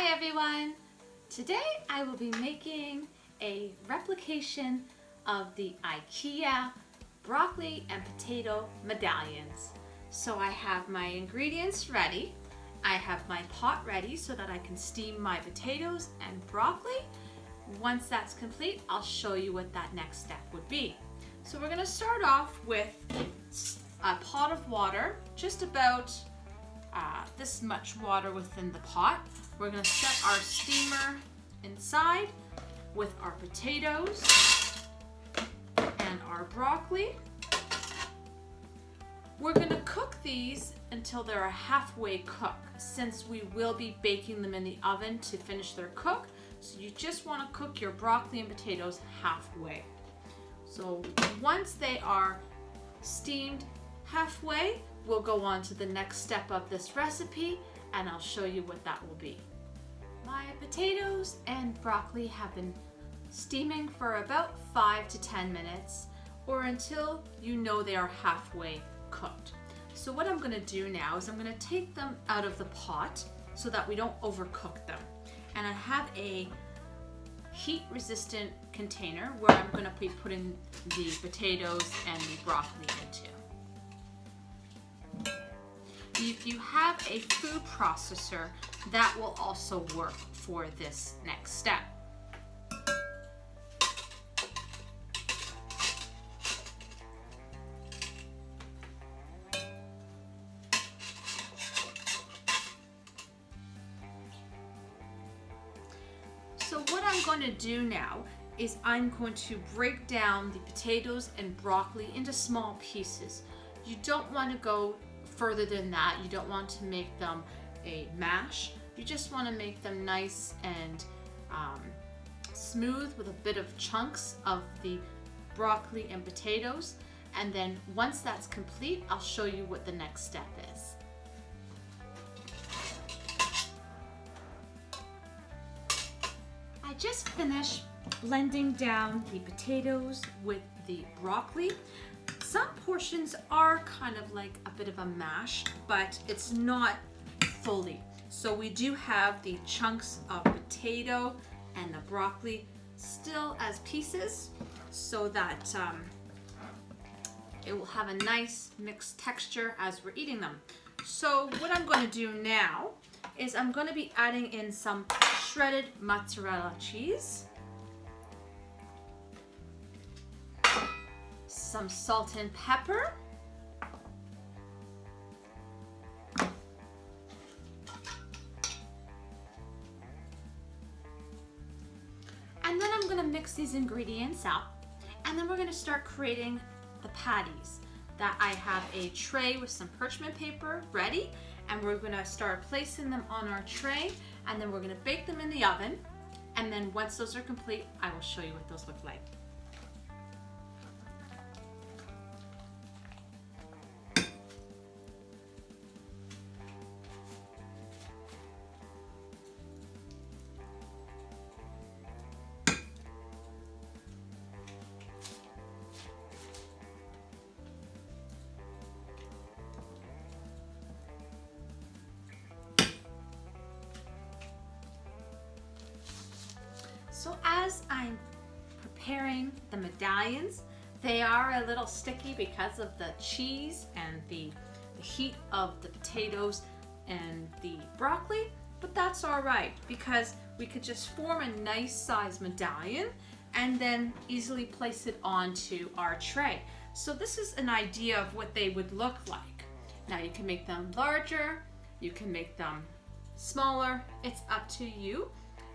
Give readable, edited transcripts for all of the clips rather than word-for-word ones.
Hi everyone! Today I will be making a replication of the IKEA broccoli and potato medallions. So I have my ingredients ready. I have my pot ready so that I can steam my potatoes and broccoli. Once that's complete, I'll show you what that next step would be. So we're going to start off with a pot of water, just about this much water within the pot. We're going to set our steamer inside with our potatoes and our broccoli. We're going to cook these until they're a halfway cook, since we will be baking them in the oven to finish their cook. So you just want to cook your broccoli and potatoes halfway. So once they are steamed halfway, we'll go on to the next step of this recipe and I'll show you what that will be. My potatoes and broccoli have been steaming for about 5 to 10 minutes or until you know they are halfway cooked. So what I'm going to do now is I'm going to take them out of the pot so that we don't overcook them. And I have a heat resistant container where I'm going to be putting the potatoes and the broccoli into. If you have a food processor, that will also work for this next step. So what I'm going to do now is I'm going to break down the potatoes and broccoli into small pieces. You don't want to go further than that. You don't want to make them a mash. You just want to make them nice and smooth with a bit of chunks of the broccoli and potatoes. And then once that's complete, I'll show you what the next step is. I just finished blending down the potatoes with the broccoli. Some portions are kind of like a bit of a mash, but it's not fully. So we do have the chunks of potato and the broccoli still as pieces so that it will have a nice mixed texture as we're eating them. So what I'm going to do now is I'm going to be adding in some shredded mozzarella cheese, some salt and pepper, and then I'm going to mix these ingredients up, and then we're going to start creating the patties. That I have a tray with some parchment paper ready, and we're going to start placing them on our tray, and then we're going to bake them in the oven, and then once those are complete, I will show you what those look like. So as I'm preparing the medallions, they are a little sticky because of the cheese and the heat of the potatoes and the broccoli, but that's all right because we could just form a nice size medallion and then easily place it onto our tray. So this is an idea of what they would look like. Now you can make them larger, you can make them smaller, it's up to you.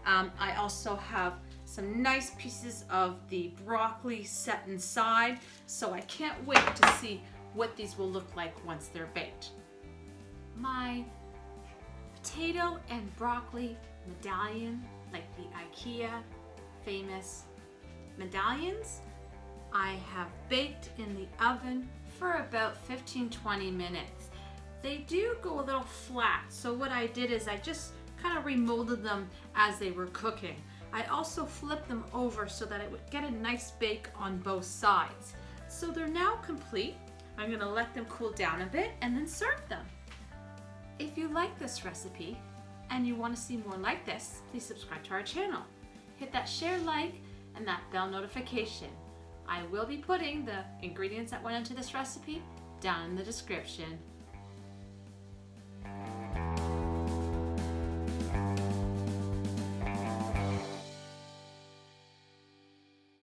I also have some nice pieces of the broccoli set inside, so I can't wait to see what these will look like once they're baked. My potato and broccoli medallion, like the IKEA famous medallions, I have baked in the oven for about 15-20 minutes. They do go a little flat, so what I did is I just kind of remolded them as they were cooking. I also flipped them over so that it would get a nice bake on both sides. So they're now complete. I'm going to let them cool down a bit and then serve them. If you like this recipe, and you want to see more like this, please subscribe to our channel. Hit that share, like, and that bell notification. I will be putting the ingredients that went into this recipe down in the description.